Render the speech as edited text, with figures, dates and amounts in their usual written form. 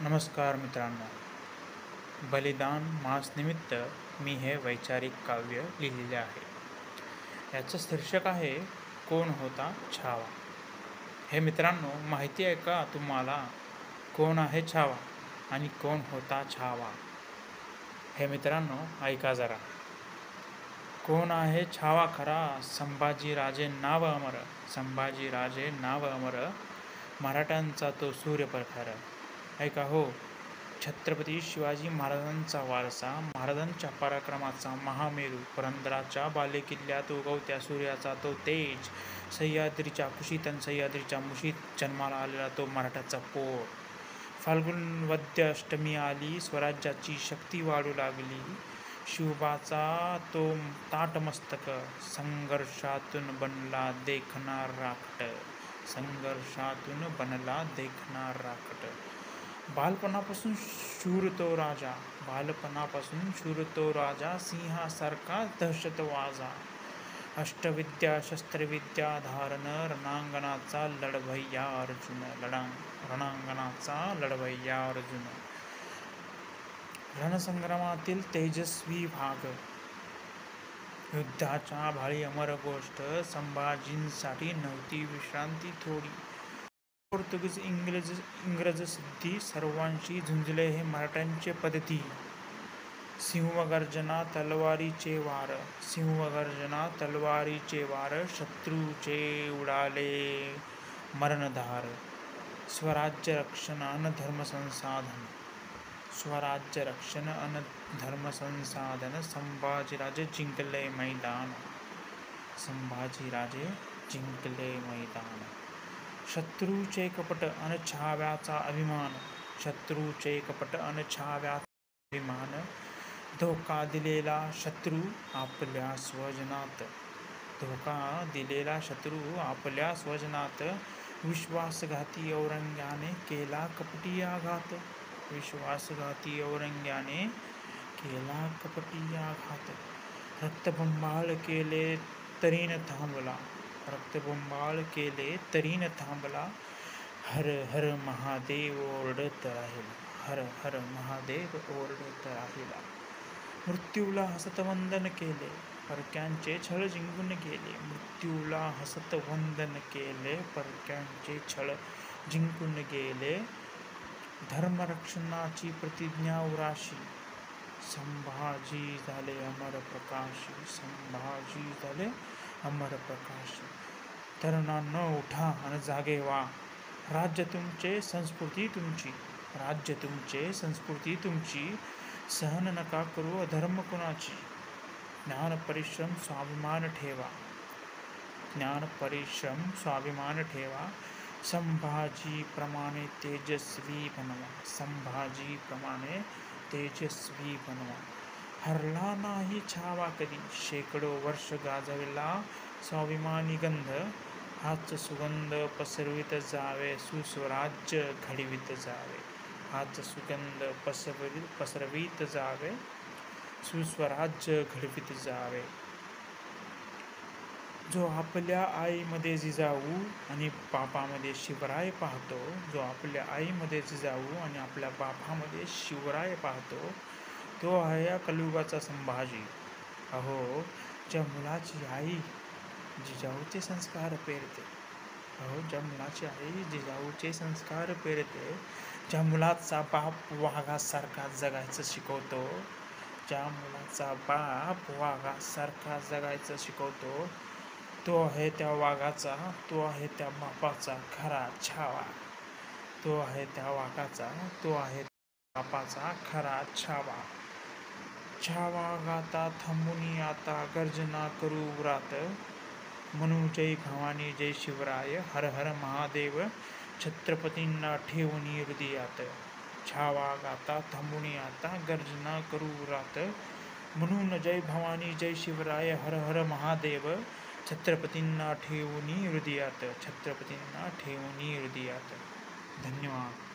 नमस्कार मित्रांनो. बलिदान मासनिमित्त मी हे वैचारिक काव्य लिहिलेले आहे. याचं शीर्षक आहे कोण होता छावा. हे मित्रांनो, माहिती आहे का तुम्हाला कोण आहे छावा आणि कोण होता छावा? हे मित्रांनो, ऐका जरा. कोण आहे छावा खरा? संभाजीराजे नाव अमर, संभाजीराजे नाव अमर, मराठ्यांचा तो सूर्यप्रखर. ऐका हो. छत्रपती शिवाजी महाराजांचा वारसा, महाराजांच्या पराक्रमाचा महामेरू, पुरंदराच्या बालेकिल्ल्यात उगवत्या सूर्याचा तो तेज, सह्याद्रीच्या कुशीत आणि सह्याद्रीच्या मुशीत जन्माला आलेला तो मराठ्याचा पोर. फाल्गुन वद्य अष्टमी आली, स्वराज्याची शक्ती वाढू लागली, शिवबाचा तो ताटमस्तक, संघर्षातून बनला देखणार राखट, संघर्षातून बनला देखणार राखट. बालपणापासून शूर तो राजा, बालपणापासून शूर तो राजा, सिंहासारखा दहशत वाजा, अष्टविद्या शस्त्रविद्या धारण, रणांगणाचा लढवय्या अर्जुन, रणांगणाचा लढवय्या अर्जुन. रणसंग्रामातील तेजस्वी भाग, युद्धाच्या भाळी अमर गोष्ट, संभाजींसाठी नव्हती विश्रांती थोडी. पोर्तुगीज इंग्रज सिद्धी सर्वांशी झुंजले हे मराठ्यांचे पद्धती. सिंहगर्जना तलवारीचे वार, सिंहगर्जना तलवारीचे वार, शत्रूचे उडाले मरणधार. स्वराज्य रक्षण अन धर्मसंसाधन, स्वराज्य रक्षण अन धर्मसंसाधन, संभाजीराजे जिंकले मैदान, संभाजीराजे जिंकले मैदान. शत्रूचे कपट अन छाव्याचा अभिमान, शत्रूचे कपट अन छाव्याचा अभिमान, धोका दिलेला शत्रू आपल्या स्वजनात, धोका दिलेला शत्रू आपल्या स्वजनात, विश्वासघाती औरंग्याने केला कपटी आघात, विश्वासघाती औरंग्याने केला कपटी आघात. रक्तबंबाळ केले तरी न थांबला, रक्तबंबाळ केले तरी न थांबला, हर हर महादेव ओरडत राहिला, हर हर महादेव ओरडत राहिला. मृत्यूला हसत वंदन केले, परक्यांचे छळ जिंकून गेले, मृत्यूला हसत वंदन केले, परक्यांचे छळ जिंकून गेले. धर्मरक्षणाची प्रतिज्ञा उराशी, संभाजी झाले अमर प्रकाशी, संभाजी झाले अमर प्रकाशी. तरुणांनो उठा आणि जागे व्हा, राज्य तुमचे संस्कृती तुमची, राज्य तुमचे संस्कृती तुमची, सहन नका करू अधर्म कुणाची. ज्ञान परिश्रम स्वाभिमान ठेवा, ज्ञान परिश्रम स्वाभिमान ठेवा, संभाजीप्रमाणे तेजस्वी बनवा, संभाजीप्रमाणे तेजस्वी बनवा. हरला नाही छावा कधी, शेकडो वर्ष गाजवला स्वाभिमानी गंध, हाच सुगंध पसरवित जावे, सुस्वराज्य घडवित जावे, हाच सुगंध पसरवित जावे, सुस्वराज्य घडवित जावे. जो आपल्या आईमध्ये जिजाऊ आणि बापामध्ये शिवराय पाहतो, जो आपल्या आईमध्ये जिजाऊ आणि आपल्या बापामध्ये शिवराय पाहतो, तो आहे या कलियुगाचा संभाजी. अहो, ज्या मुलाची आई जिजाऊचे संस्कार पेरते, अहो ज्या मुलाची आई जिजाऊचे संस्कार पेरते, ज्या मुलाचा बाप वाघासारखा जगायचं शिकवतो, ज्या मुलाचा बाप वाघासारखा जगायचं शिकवतो, तो आहे त्या वाघाचा, तो आहे त्या बापाचा खरा छावा, तो आहे त्या वाघाचा, तो आहे बापाचा खरा छावा. छावा गाता थांबुनी आता, गर्जना करू उरात, म्हणू जय भवानी जय शिवराय, हर हर महादेव, छत्रपतींना ठेवूनी हृदयात. छावा गाता थांबुनी आता, गर्जना करू उरात, म्हणून जय भवानी जय शिवराय, हर हर महादेव, छत्रपतींना ठेवूनी हृदयात, छत्रपतींना ठेवूनी हृदयात. धन्यवाद.